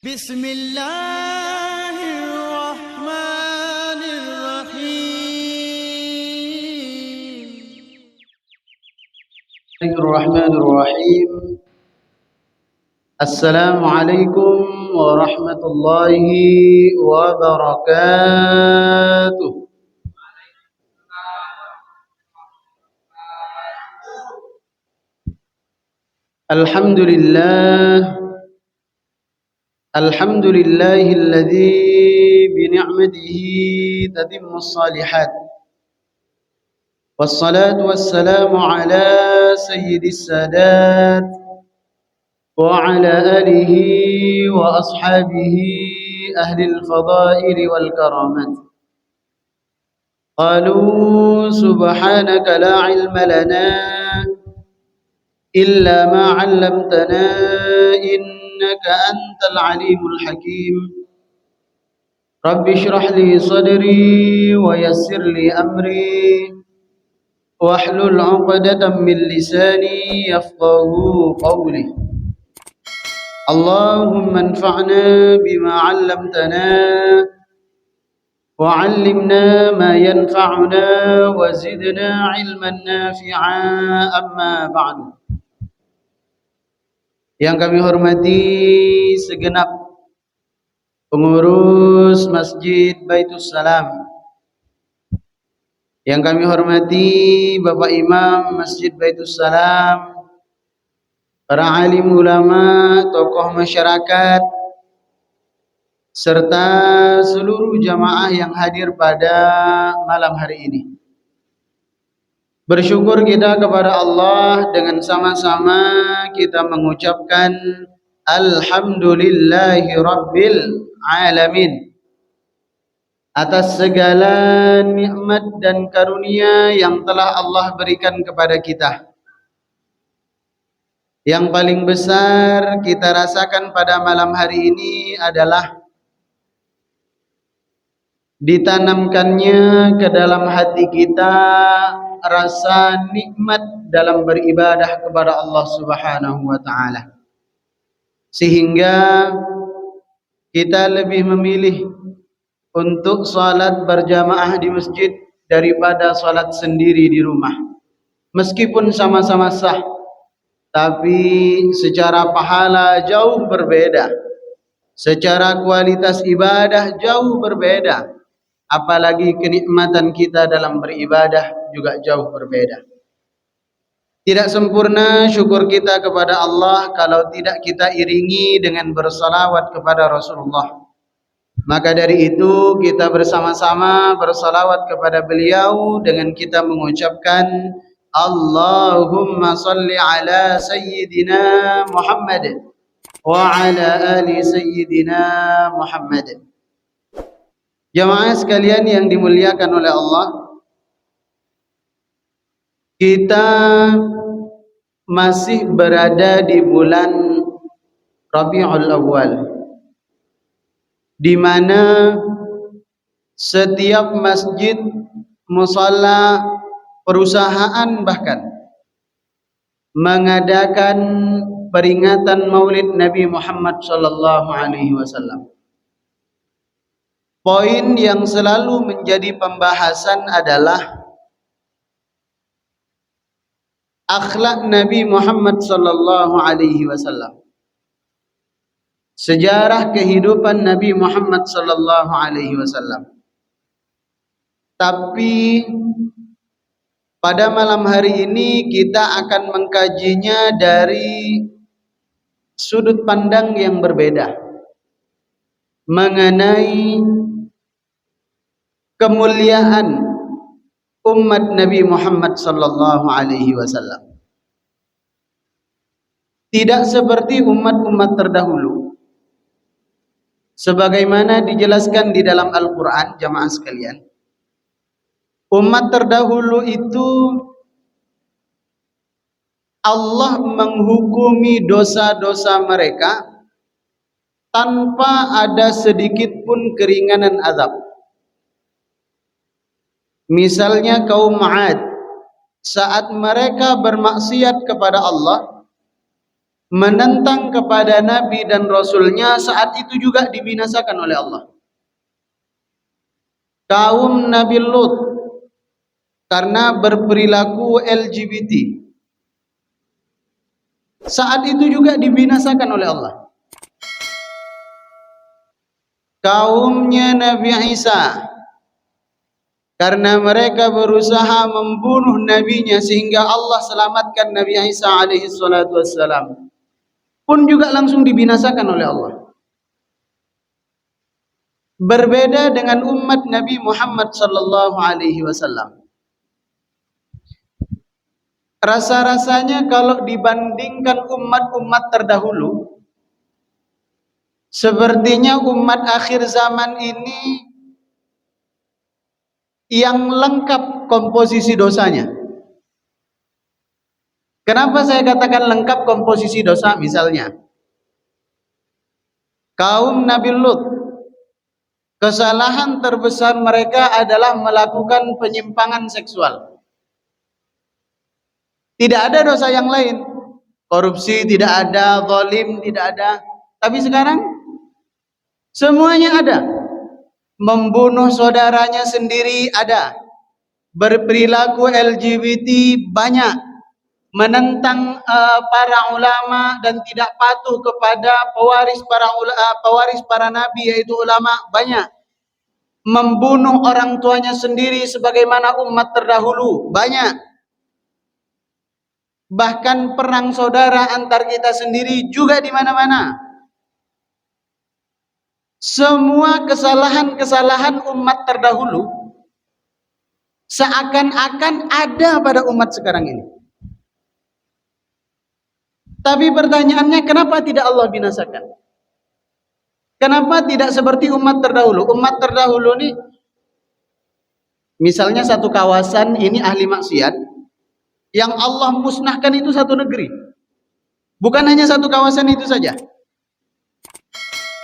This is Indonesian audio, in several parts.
بسم الله الرحمن الرحيم. الرحمن الرحيم. السلام عليكم ورحمة الله وبركاته. الحمد لله الحمد لله الذي بنعمته تتم الصالحات، والصلاة والسلام على سيد السادات وعلى آله وأصحابه أهل الفضائل والكرامات. قالوا سبحانك لا علم لنا إلا ما علمتنا إنك أنت العليم الحكيم. رب اشرح لي صدري ويسر لي أمري واحلل عقدة من لساني يفقه قولي. اللهم انفعنا بما علمتنا وعلمنا ما ينفعنا وزدنا علما نافعا. أما بعد. Yang kami hormati segenap pengurus Masjid Baitus Salam, yang kami hormati Bapak Imam Masjid Baitus Salam, para alim ulama, tokoh masyarakat, serta seluruh jamaah yang hadir pada malam hari ini. Bersyukur kita kepada Allah dengan sama-sama kita mengucapkan Alhamdulillahi Rabbil Alamin atas segala nikmat dan karunia yang telah Allah berikan kepada kita. Yang paling besar kita rasakan pada malam hari ini adalah ditanamkannya ke dalam hati kita rasa nikmat dalam beribadah kepada Allah Subhanahu wa taala, sehingga kita lebih memilih untuk salat berjamaah di masjid daripada salat sendiri di rumah. Meskipun sama-sama sah, tapi secara pahala jauh berbeda, secara kualitas ibadah jauh berbeda. Apalagi kenikmatan kita dalam beribadah juga jauh berbeda. Tidak sempurna syukur kita kepada Allah kalau tidak kita iringi dengan bersalawat kepada Rasulullah. Maka dari itu kita bersama-sama bersalawat kepada beliau dengan kita mengucapkan Allahumma salli ala Sayyidina Muhammad wa ala ali Sayyidina Muhammad. Jamaah sekalian yang dimuliakan oleh Allah, kita masih berada di bulan Rabiul Awal, di mana setiap masjid, musalla, perusahaan bahkan mengadakan peringatan Maulid Nabi Muhammad sallallahu alaihi wasallam. Poin yang selalu menjadi pembahasan adalah akhlak Nabi Muhammad sallallahu alaihi wasallam. Sejarah kehidupan Nabi Muhammad sallallahu alaihi wasallam. Tapi pada malam hari ini kita akan mengkajinya dari sudut pandang yang berbeda mengenai kemuliaan umat Nabi Muhammad sallallahu alaihi wasallam. Tidak seperti umat-umat terdahulu, sebagaimana dijelaskan di dalam Al-Quran, jamaah sekalian. Umat terdahulu itu Allah menghukumi dosa-dosa mereka tanpa ada sedikit pun keringanan azab. Misalnya kaum 'Ad, saat mereka bermaksiat kepada Allah, menentang kepada Nabi dan Rasulnya, saat itu juga dibinasakan oleh Allah. Kaum Nabi Lut karena berperilaku LGBT, saat itu juga dibinasakan oleh Allah. Kaumnya Nabi Isa karena mereka berusaha membunuh nabinya sehingga Allah selamatkan Nabi Isa alaihi salatu wassalam, pun juga langsung dibinasakan oleh Allah. Berbeda dengan umat Nabi Muhammad sallallahu alaihi wasallam. Rasa-rasanya kalau dibandingkan umat-umat terdahulu, sepertinya umat akhir zaman ini yang lengkap komposisi dosanya. Kenapa saya katakan lengkap komposisi dosa? Misalnya, kaum Nabi Lut, kesalahan terbesar mereka adalah melakukan penyimpangan seksual. Tidak ada dosa yang lain. Korupsi tidak ada, zalim tidak ada. Tapi sekarang semuanya ada. Membunuh saudaranya sendiri ada. Berperilaku LGBT banyak. Menentang para ulama dan tidak patuh kepada pewaris para nabi yaitu ulama banyak. Membunuh orang tuanya sendiri sebagaimana umat terdahulu banyak. Bahkan perang saudara antar kita sendiri juga di mana-mana. Semua kesalahan-kesalahan umat terdahulu seakan-akan ada pada umat sekarang ini. Tapi pertanyaannya, kenapa tidak Allah binasakan? Kenapa tidak seperti umat terdahulu? Umat terdahulu ini, misalnya satu kawasan ini ahli maksiat, yang Allah musnahkan itu satu negeri. Bukan hanya satu kawasan itu saja.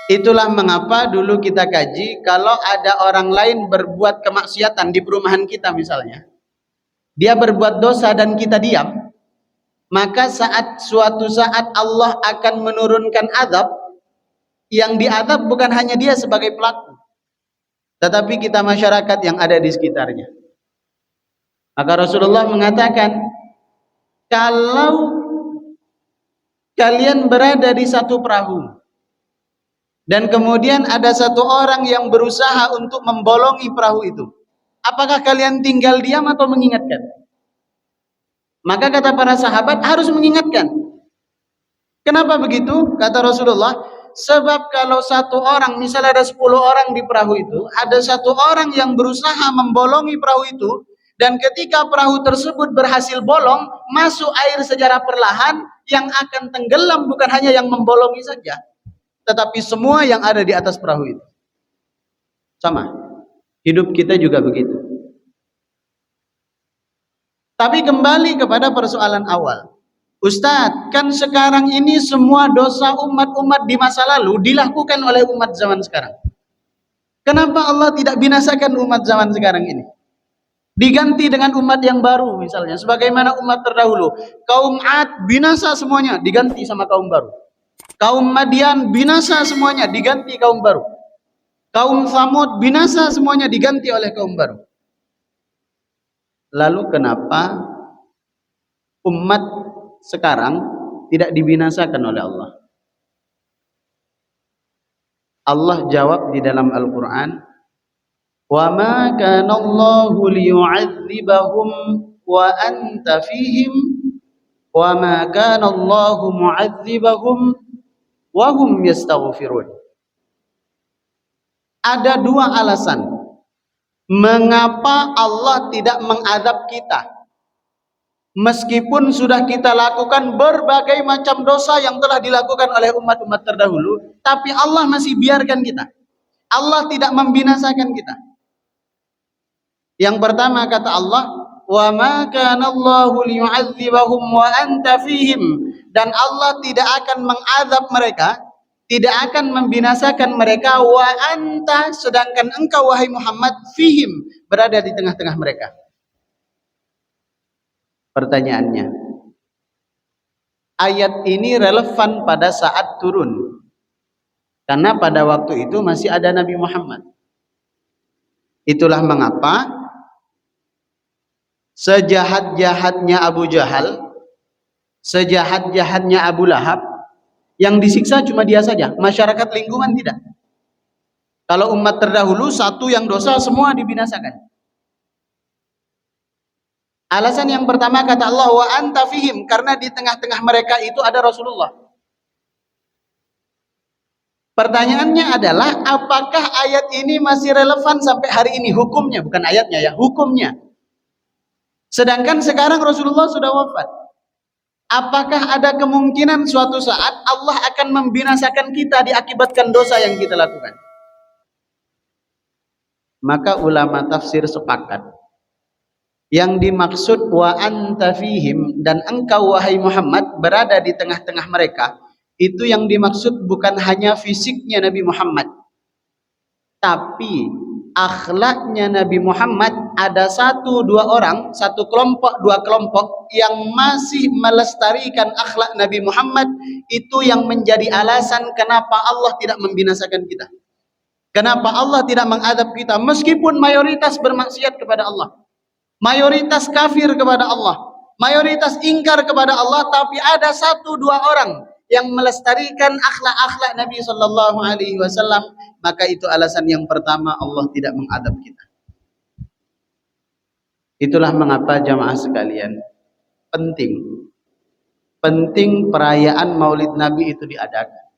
Itulah mengapa dulu kita kaji, kalau ada orang lain berbuat kemaksiatan di perumahan kita misalnya, dia berbuat dosa dan kita diam, maka suatu saat Allah akan menurunkan azab, yang diazab bukan hanya dia sebagai pelaku, tetapi kita masyarakat yang ada di sekitarnya. Maka Rasulullah mengatakan, kalau kalian berada di satu perahu, dan kemudian ada satu orang yang berusaha untuk membolongi perahu itu, apakah kalian tinggal diam atau mengingatkan? Maka kata para sahabat, harus mengingatkan. Kenapa begitu? Kata Rasulullah, sebab kalau satu orang, misalnya ada 10 orang di perahu itu, ada satu orang yang berusaha membolongi perahu itu, dan ketika perahu tersebut berhasil bolong, masuk air secara perlahan, yang akan tenggelam bukan hanya yang membolongi saja, tetapi semua yang ada di atas perahu itu. Sama, hidup kita juga begitu. Tapi kembali kepada persoalan awal, Ustadz, kan sekarang ini semua dosa umat-umat di masa lalu dilakukan oleh umat zaman sekarang. Kenapa Allah tidak binasakan umat zaman sekarang ini? Diganti dengan umat yang baru misalnya, sebagaimana umat terdahulu. Kaum Ad binasa semuanya, diganti sama kaum baru. Kaum Madian binasa semuanya, diganti kaum baru. Kaum Samud binasa semuanya, diganti oleh kaum baru. Lalu kenapa umat sekarang tidak dibinasakan oleh Allah? Allah jawab di dalam Al-Quran, wa ma kana Allahu liyu'adzibahum wa anta fihim wa ma kana Allahu mu'adzibahum wa hum yastaghfirun. Ada dua alasan mengapa Allah tidak mengadab kita meskipun sudah kita lakukan berbagai macam dosa yang telah dilakukan oleh umat-umat terdahulu, tapi Allah masih biarkan kita. Allah tidak membinasakan kita. Yang pertama kata Allah, wa ma kana Allahu liyu'adzibahum wa anta fihim, dan Allah tidak akan mengazab mereka, tidak akan membinasakan mereka, wa anta, sedangkan engkau wahai Muhammad, fihim, berada di tengah-tengah mereka. Pertanyaannya, ayat ini relevan pada saat turun. Karena pada waktu itu masih ada Nabi Muhammad. Itulah mengapa sejahat-jahatnya Abu Jahal, sejahat-jahatnya Abu Lahab, yang disiksa cuma dia saja, masyarakat lingkungan tidak. Kalau umat terdahulu satu yang dosa semua dibinasakan. Alasan yang pertama kata Allah, wa anta fihim, karena di tengah-tengah mereka itu ada Rasulullah. Pertanyaannya adalah, apakah ayat ini masih relevan sampai hari ini? Hukumnya, bukan ayatnya ya, hukumnya. Sedangkan sekarang Rasulullah sudah wafat. Apakah ada kemungkinan suatu saat Allah akan membinasakan kita diakibatkan dosa yang kita lakukan? Maka ulama tafsir sepakat, yang dimaksud wa anta fihim, dan engkau wahai Muhammad berada di tengah-tengah mereka, itu yang dimaksud bukan hanya fisiknya Nabi Muhammad, tapi akhlaknya Nabi Muhammad. Ada satu dua orang, satu kelompok dua kelompok yang masih melestarikan akhlak Nabi Muhammad, itu yang menjadi alasan kenapa Allah tidak membinasakan kita, kenapa Allah tidak mengadab kita, meskipun mayoritas bermaksiat kepada Allah, mayoritas kafir kepada Allah, mayoritas ingkar kepada Allah, tapi ada satu dua orang yang melestarikan akhlak-akhlak Nabi Sallallahu Alaihi Wasallam, maka itu alasan yang pertama Allah tidak mengadab kita. Itulah mengapa jamaah sekalian, penting perayaan Maulid Nabi itu diadakan.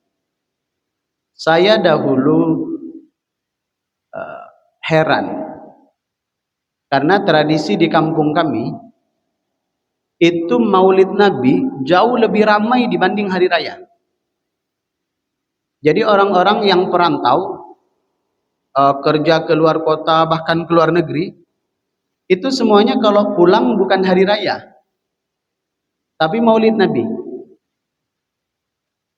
Saya dahulu heran karena tradisi di kampung kami itu Maulid Nabi jauh lebih ramai dibanding hari raya. Jadi orang-orang yang perantau, kerja ke luar kota, bahkan ke luar negeri, itu semuanya kalau pulang bukan hari raya, tapi Maulid Nabi.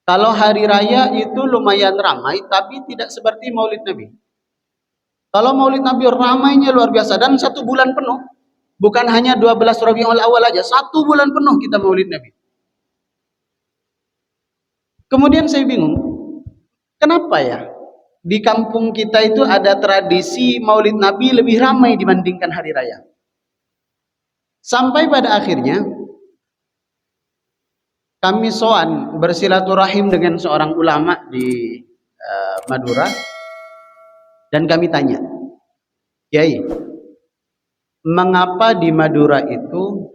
Kalau hari raya itu lumayan ramai, tapi tidak seperti Maulid Nabi. Kalau Maulid Nabi ramainya luar biasa, dan 1 bulan penuh. Bukan hanya 12 Rabiul Awal aja, 1 bulan penuh kita Maulid Nabi. Kemudian saya bingung, kenapa ya di kampung kita itu ada tradisi Maulid Nabi lebih ramai dibandingkan hari raya? Sampai pada akhirnya kami soan bersilaturahim dengan seorang ulama di Madura, dan kami tanya, Kiai, mengapa di Madura itu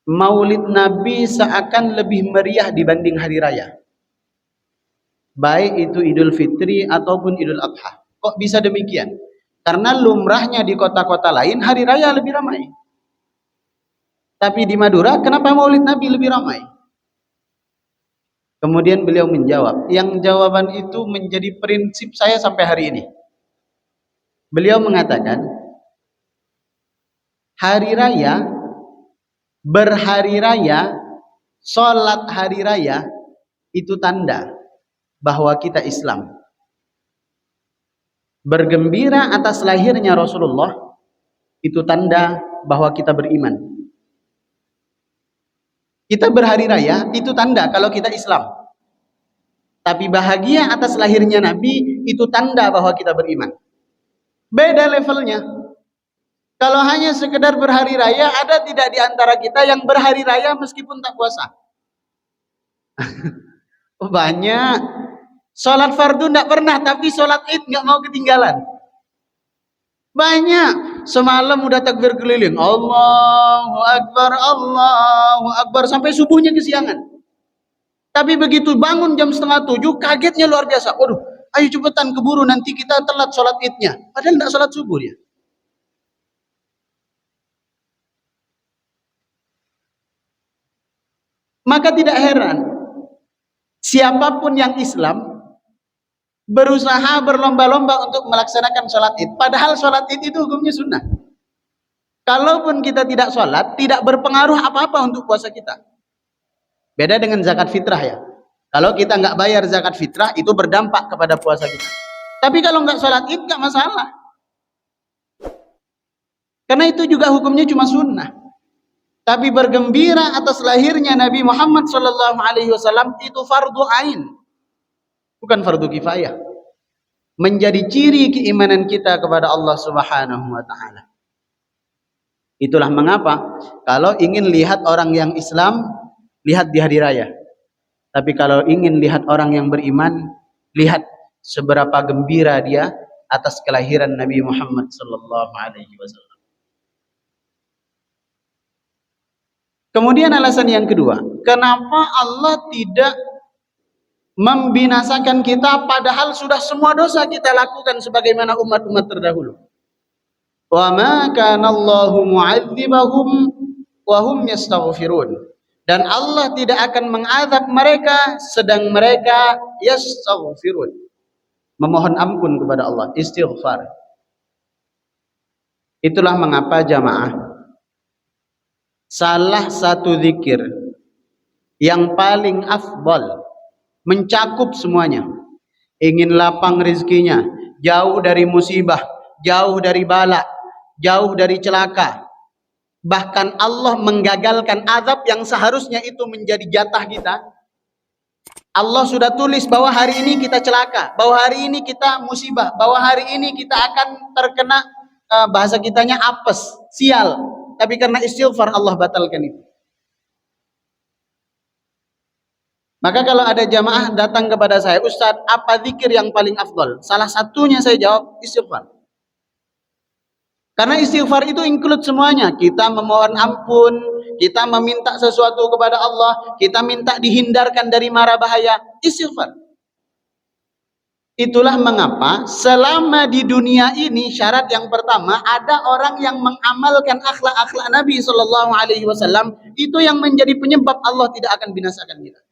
Maulid Nabi seakan lebih meriah dibanding hari raya, baik itu Idul Fitri ataupun Idul Adha? Kok bisa demikian? Karena lumrahnya di kota-kota lain hari raya lebih ramai, tapi di Madura kenapa Maulid Nabi lebih ramai? Kemudian beliau menjawab, yang jawaban itu menjadi prinsip saya sampai hari ini. Beliau mengatakan, hari raya, berhari raya, sholat hari raya, itu tanda bahwa kita Islam. Bergembira atas lahirnya Rasulullah, itu tanda bahwa kita beriman. Kita berhari raya, itu tanda kalau kita Islam. Tapi bahagia atas lahirnya Nabi, itu tanda bahwa kita beriman. Beda levelnya. Kalau hanya sekedar berhari raya, ada tidak di antara kita yang berhari raya meskipun tak puasa? Banyak. Sholat fardu tidak pernah, tapi sholat id nggak mau ketinggalan. Banyak. Semalam udah takbir keliling, Allahu Akbar, sampai subuhnya kesiangan. Tapi begitu bangun jam 6:30, kagetnya luar biasa. Waduh, ayo cepetan keburu, nanti kita telat sholat idnya. Padahal tidak sholat subuh dia. Maka tidak heran, siapapun yang Islam berusaha berlomba-lomba untuk melaksanakan sholat id. Padahal sholat id itu hukumnya sunnah. Kalaupun kita tidak sholat, tidak berpengaruh apa-apa untuk puasa kita. Beda dengan zakat fitrah ya. Kalau kita nggak bayar zakat fitrah, itu berdampak kepada puasa kita. Tapi kalau nggak sholat id, nggak masalah. Karena itu juga hukumnya cuma sunnah. Tapi bergembira atas lahirnya Nabi Muhammad sallallahu alaihi wasallam itu fardu ain, bukan fardu kifayah. Menjadi ciri keimanan kita kepada Allah Subhanahu wa taala. Itulah mengapa kalau ingin lihat orang yang Islam, lihat di hari raya. Tapi kalau ingin lihat orang yang beriman, lihat seberapa gembira dia atas kelahiran Nabi Muhammad sallallahu alaihi wasallam. Kemudian alasan yang kedua, kenapa Allah tidak membinasakan kita padahal sudah semua dosa kita lakukan sebagaimana umat-umat terdahulu. Wa ma kana Allahu mu'adzibahum wa hum yastaghfirun. Dan Allah tidak akan mengazab mereka sedang mereka yastaghfirun. Memohon ampun kepada Allah, istighfar. Itulah mengapa jamaah, salah satu zikir yang paling afdal, mencakup semuanya. Ingin lapang rezekinya, jauh dari musibah, jauh dari bala, jauh dari celaka. Bahkan Allah menggagalkan azab yang seharusnya itu menjadi jatah kita. Allah sudah tulis bahwa hari ini kita celaka, bahwa hari ini kita musibah, bahwa hari ini kita akan terkena bahasa kitanya apes, sial. Tapi karena istighfar Allah batalkan itu. Maka kalau ada jamaah datang kepada saya, Ustadz, apa zikir yang paling afdal? Salah satunya saya jawab, istighfar. Karena istighfar itu include semuanya. Kita memohon ampun, kita meminta sesuatu kepada Allah, kita minta dihindarkan dari mara bahaya, istighfar. Itulah mengapa selama di dunia ini syarat yang pertama ada orang yang mengamalkan akhlak-akhlak Nabi sallallahu alaihi wasallam, itu yang menjadi penyebab Allah tidak akan binasakan kita.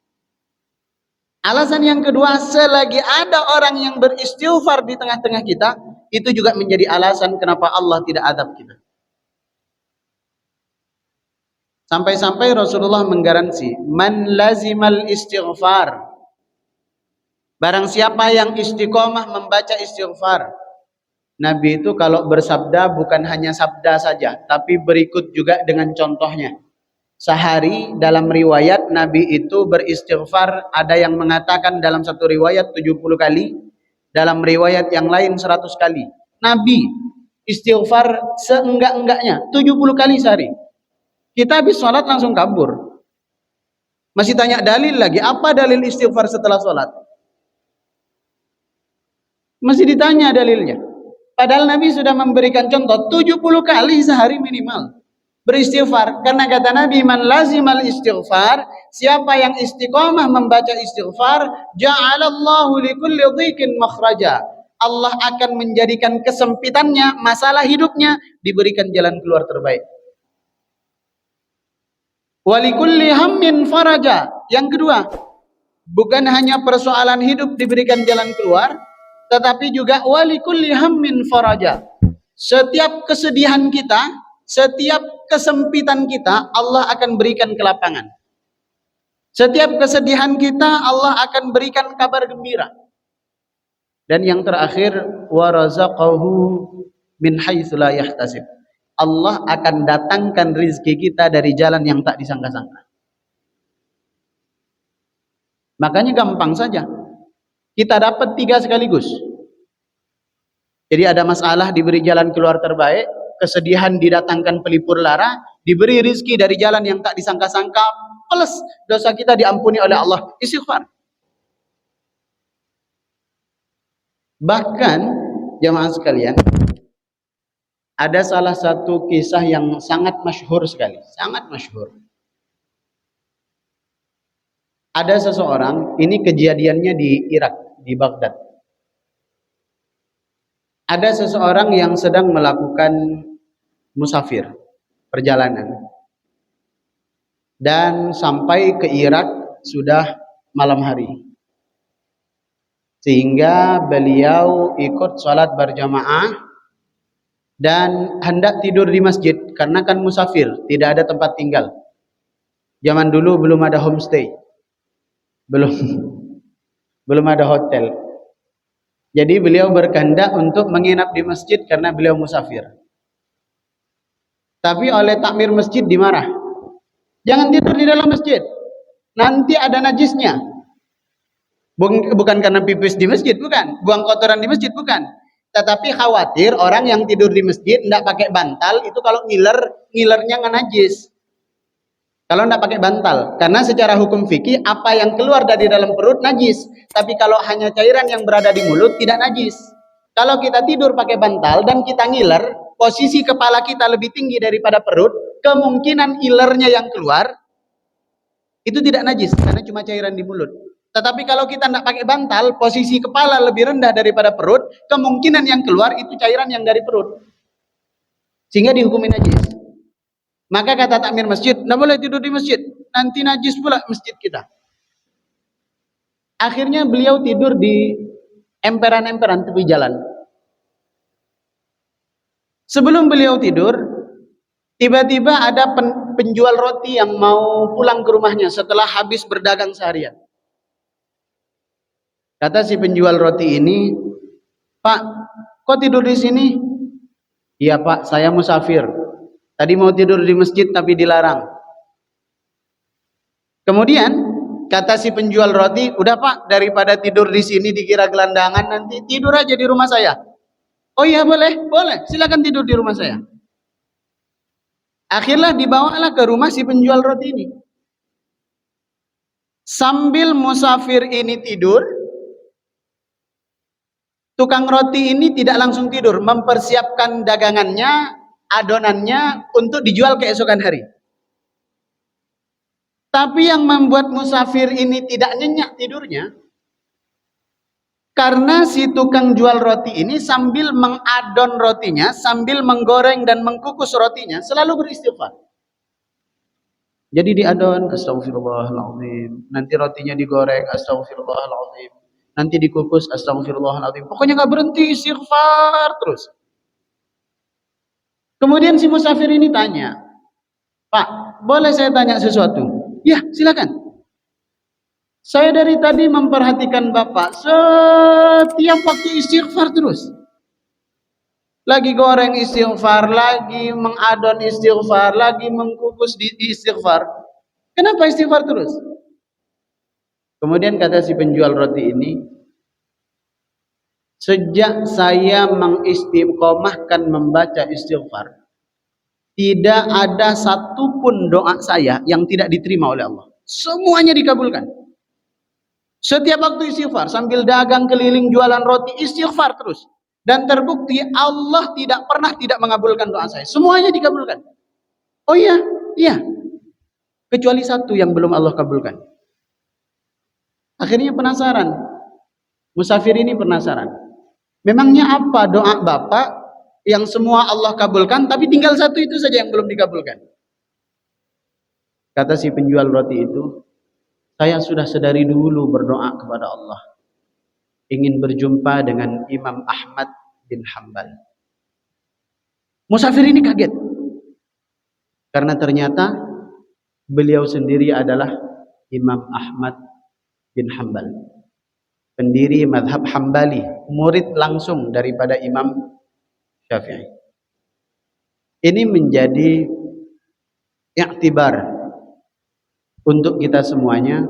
Alasan yang kedua, selagi ada orang yang beristighfar di tengah-tengah kita, itu juga menjadi alasan kenapa Allah tidak azab kita. Sampai-sampai Rasulullah menggaransi, man lazimal istighfar, barang siapa yang istiqomah membaca istighfar. Nabi itu kalau bersabda bukan hanya sabda saja, tapi berikut juga dengan contohnya. Sehari dalam riwayat Nabi itu beristighfar, ada yang mengatakan dalam satu riwayat 70 kali, dalam riwayat yang lain 100 kali. Nabi istighfar seenggak-enggaknya 70 kali sehari. Kita habis sholat langsung kabur. Masih tanya dalil lagi, apa dalil istighfar setelah sholat? Masih ditanya dalilnya. Padahal Nabi sudah memberikan contoh 70 kali sehari minimal beristighfar. Karena kata Nabi, man lazimal istighfar, siapa yang istiqomah membaca istighfar, ja'alallahu likulli dhiqin makhraja. Allah akan menjadikan kesempitannya, masalah hidupnya diberikan jalan keluar terbaik. Walikulli hammin faraja. Yang kedua, bukan hanya persoalan hidup diberikan jalan keluar, tetapi juga walikulli hammin faraja. Setiap kesedihan kita, setiap kesempitan kita, Allah akan berikan kelapangan. Setiap kesedihan kita, Allah akan berikan kabar gembira. Dan yang terakhir, wa razaqahu min haitsu la yahtasib. Allah akan datangkan rizki kita dari jalan yang tak disangka-sangka. Makanya gampang saja. Kita dapat 3 sekaligus. Jadi ada masalah diberi jalan keluar terbaik, kesedihan didatangkan pelipur lara, diberi rizki dari jalan yang tak disangka-sangka, plus dosa kita diampuni oleh Allah, istighfar. Bahkan jemaah sekalian, ada salah satu kisah yang sangat masyhur sekali, sangat masyhur. Ada seseorang, ini kejadiannya di Irak, di Baghdad. Ada seseorang yang sedang melakukan musafir, perjalanan. Dan sampai ke Irak sudah malam hari. Sehingga beliau ikut sholat berjamaah dan hendak tidur di masjid karena kan musafir, tidak ada tempat tinggal. Zaman dulu belum ada homestay. Belum ada hotel. Jadi beliau berkehendak untuk menginap di masjid karena beliau musafir. Tapi oleh takmir masjid dimarah. Jangan tidur di dalam masjid. Nanti ada najisnya. Bukan karena pipis di masjid, bukan. Buang kotoran di masjid, bukan. Tetapi khawatir orang yang tidur di masjid tidak pakai bantal, itu kalau ngilernya nggak najis. Kalau tidak pakai bantal. Karena secara hukum fikih, apa yang keluar dari dalam perut najis. Tapi kalau hanya cairan yang berada di mulut, tidak najis. Kalau kita tidur pakai bantal dan kita ngiler, posisi kepala kita lebih tinggi daripada perut, kemungkinan ilernya yang keluar itu tidak najis karena cuma cairan di mulut. Tetapi kalau kita tidak pakai bantal, posisi kepala lebih rendah daripada perut, kemungkinan yang keluar itu cairan yang dari perut, sehingga dihukumi najis. Maka kata takmir masjid, tidak boleh tidur di masjid, nanti najis pula masjid kita. Akhirnya beliau tidur di emperan-emperan tepi jalan. Sebelum beliau tidur, tiba-tiba ada penjual roti yang mau pulang ke rumahnya setelah habis berdagang seharian. Kata si penjual roti ini, "Pak, kok tidur di sini?" "Iya Pak, saya musafir. Tadi mau tidur di masjid tapi dilarang." Kemudian kata si penjual roti, "Udah Pak, daripada tidur di sini dikira gelandangan, nanti tidur aja di rumah saya." "Oh iya boleh, silakan tidur di rumah saya." Akhirnya dibawalah ke rumah si penjual roti ini. Sambil musafir ini tidur, tukang roti ini tidak langsung tidur, mempersiapkan dagangannya, adonannya untuk dijual keesokan hari. Tapi yang membuat musafir ini tidak nyenyak tidurnya, karena si tukang jual roti ini sambil mengadon rotinya, sambil menggoreng dan mengkukus rotinya, selalu beristighfar. Jadi diadon, astagfirullahaladzim. Nanti rotinya digoreng, astagfirullahaladzim. Nanti dikukus, astagfirullahaladzim. Pokoknya nggak berhenti, istighfar terus. Kemudian si musafir ini tanya, "Pak, boleh saya tanya sesuatu?" "Ya, silakan." "Saya dari tadi memperhatikan Bapak, setiap waktu istighfar terus. Lagi goreng istighfar, lagi mengadon istighfar, lagi mengkukus di istighfar. Kenapa istighfar terus?" Kemudian kata si penjual roti ini, "Sejak saya mengistiqomahkan membaca istighfar, tidak ada satupun doa saya yang tidak diterima oleh Allah. Semuanya dikabulkan. Setiap waktu istighfar, sambil dagang keliling jualan roti, istighfar terus. Dan terbukti Allah tidak pernah tidak mengabulkan doa saya. Semuanya dikabulkan." "Oh iya, iya. Kecuali satu yang belum Allah kabulkan." Akhirnya penasaran. Musafir ini penasaran. Memangnya apa doa Bapak yang semua Allah kabulkan, tapi tinggal satu itu saja yang belum dikabulkan? Kata si penjual roti itu, "Saya sudah sedari dulu berdoa kepada Allah, ingin berjumpa dengan Imam Ahmad bin Hanbal." Musafir ini kaget, karena ternyata beliau sendiri adalah Imam Ahmad bin Hanbal, pendiri madhab Hambali, murid langsung daripada Imam Syafi'i. Ini menjadi iktibar untuk kita semuanya,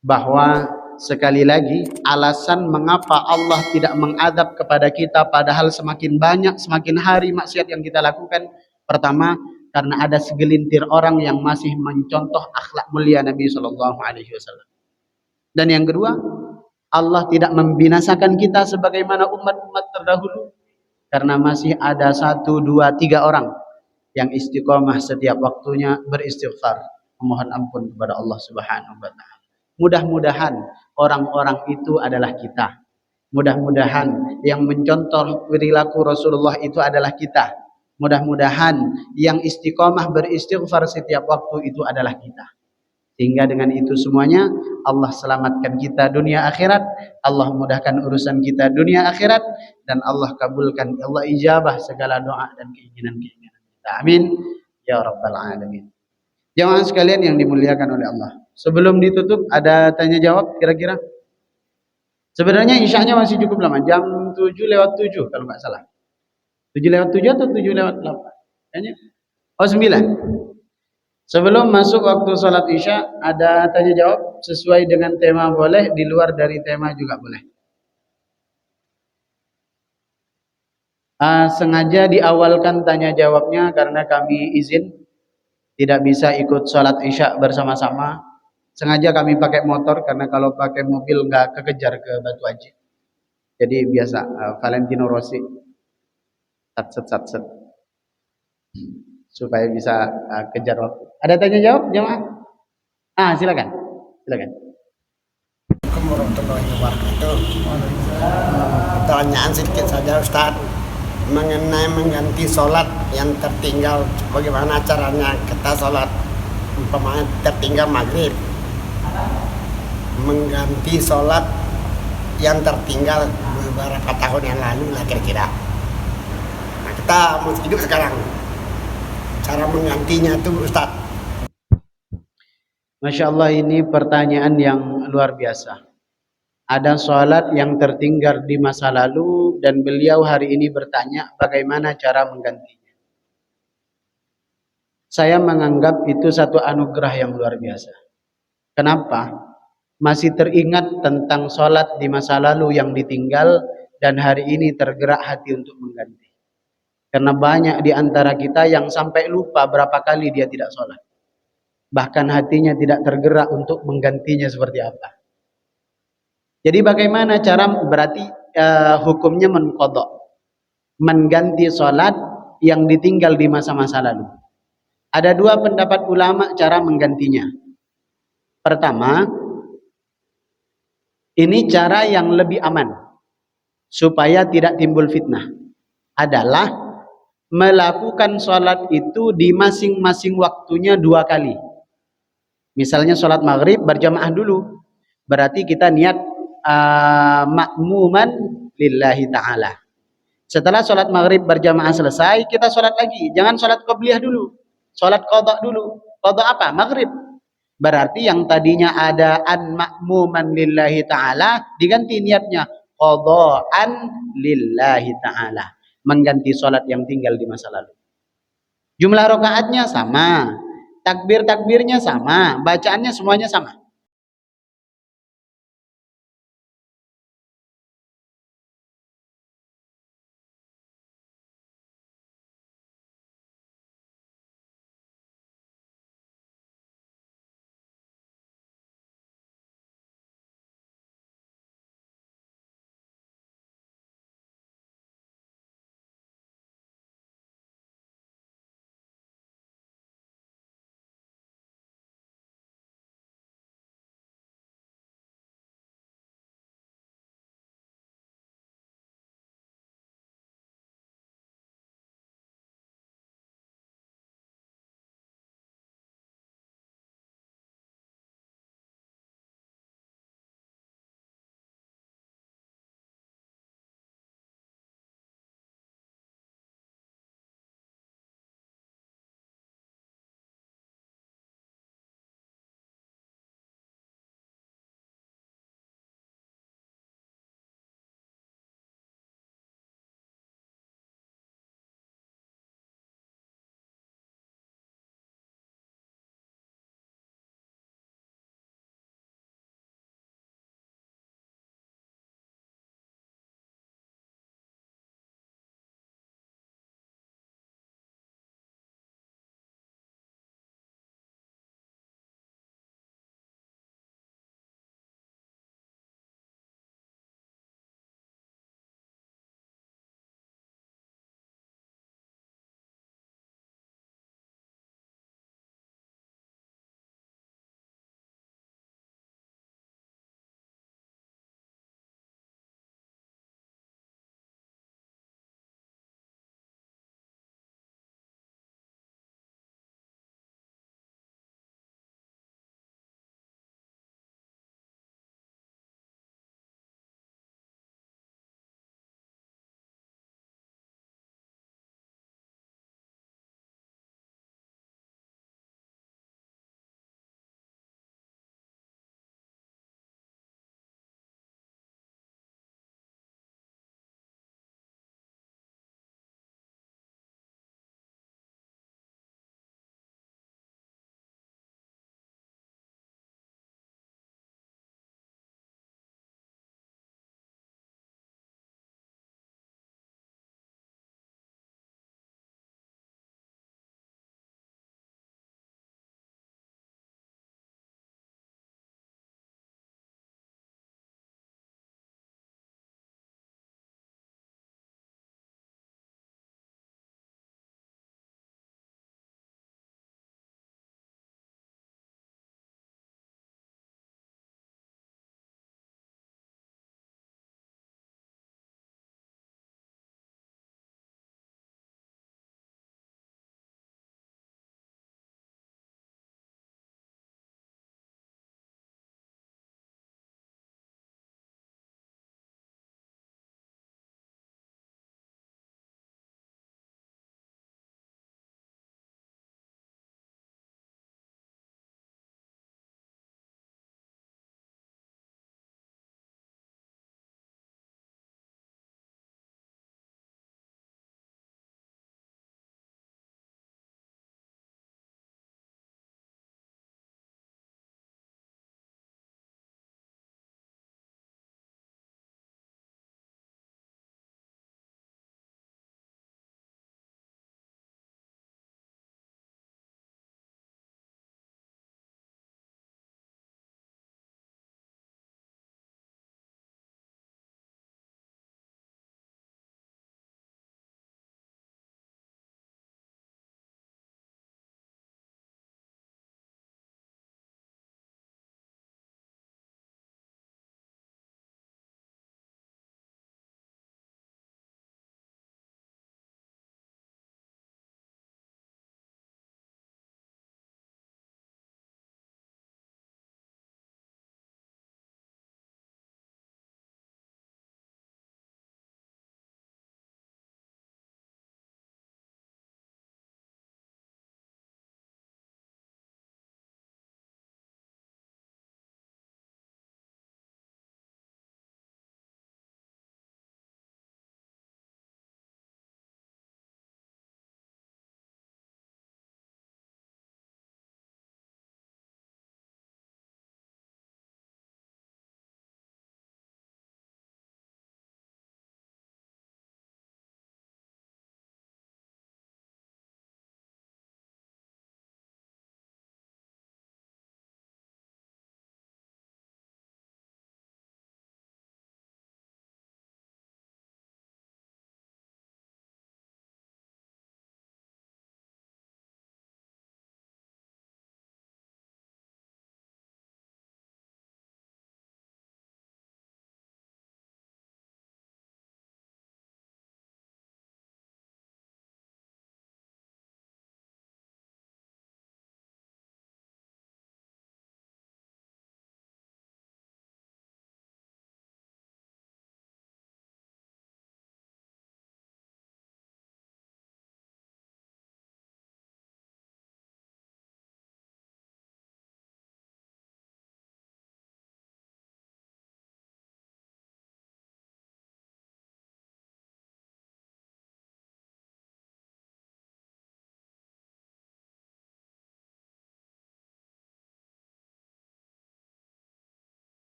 bahwa sekali lagi alasan mengapa Allah tidak mengadab kepada kita padahal semakin banyak, semakin hari maksiat yang kita lakukan. Pertama, karena ada segelintir orang yang masih mencontoh akhlak mulia Nabi SAW. Dan yang kedua, Allah tidak membinasakan kita sebagaimana umat-umat terdahulu, karena masih ada 1, 2, 3 orang yang istiqomah setiap waktunya beristighfar, memohon ampun kepada Allah Subhanahu wa taala. Mudah-mudahan orang-orang itu adalah kita. Mudah-mudahan yang mencontoh perilaku Rasulullah itu adalah kita. Mudah-mudahan yang istiqomah beristighfar setiap waktu itu adalah kita. Sehingga dengan itu semuanya Allah selamatkan kita dunia akhirat, Allah mudahkan urusan kita dunia akhirat, dan Allah kabulkan, Allah ijabah segala doa dan keinginan-keinginan kita. Amin ya rabbal alamin. Jamaah sekalian yang dimuliakan oleh Allah, sebelum ditutup ada tanya jawab kira-kira? Sebenarnya isya'nya masih cukup lama, jam 7:07 kalau nggak salah. 7:07 atau 7:08? Kayaknya. Oh 9. Sebelum masuk waktu sholat Isya, ada tanya jawab sesuai dengan tema boleh, di luar dari tema juga boleh. Sengaja diawalkan tanya jawabnya karena kami izin tidak bisa ikut sholat Isya bersama-sama. Sengaja kami pakai motor karena kalau pakai mobil nggak kekejar ke Batu Haji. Jadi biasa Valentino Rossi sat supaya bisa kejar waktu. Ada tanya jawab jemaah? Silakan. Silakan. Assalamualaikum warahmatullahi wabarakatuh. Pertanyaan sedikit saja Ustadz, mengenai mengganti sholat yang tertinggal, bagaimana caranya kita sholat umpamanya tertinggal maghrib, mengganti sholat yang tertinggal beberapa tahun yang lalu lah kira-kira. Nah, kita masih hidup sekarang, cara menggantinya tuh Ustadz. Masya Allah, ini pertanyaan yang luar biasa. Ada sholat yang tertinggal di masa lalu dan beliau hari ini bertanya bagaimana cara menggantinya. Saya menganggap itu satu anugerah yang luar biasa. Kenapa? Masih teringat tentang sholat di masa lalu yang ditinggal dan hari ini tergerak hati untuk mengganti. Karena banyak di antara kita yang sampai lupa berapa kali dia tidak sholat. Bahkan hatinya tidak tergerak untuk menggantinya seperti apa. Jadi bagaimana cara, berarti hukumnya menqadha, mengganti sholat yang ditinggal di masa-masa lalu. Ada dua pendapat ulama cara menggantinya. Pertama, ini cara yang lebih aman supaya tidak timbul fitnah, adalah melakukan sholat itu di masing-masing waktunya 2 kali. Misalnya sholat maghrib berjamaah dulu, berarti kita niat makmuman lillahi ta'ala. Setelah sholat maghrib berjamaah selesai, kita sholat lagi. Jangan sholat qobliyah dulu, sholat qadha dulu. Qadha apa? Maghrib. Berarti yang tadinya ada an makmuman lillahi ta'ala diganti niatnya qadhaan lillahi ta'ala, mengganti sholat yang tinggal di masa lalu. Jumlah rakaatnya sama, takbir-takbirnya sama, bacaannya semuanya sama.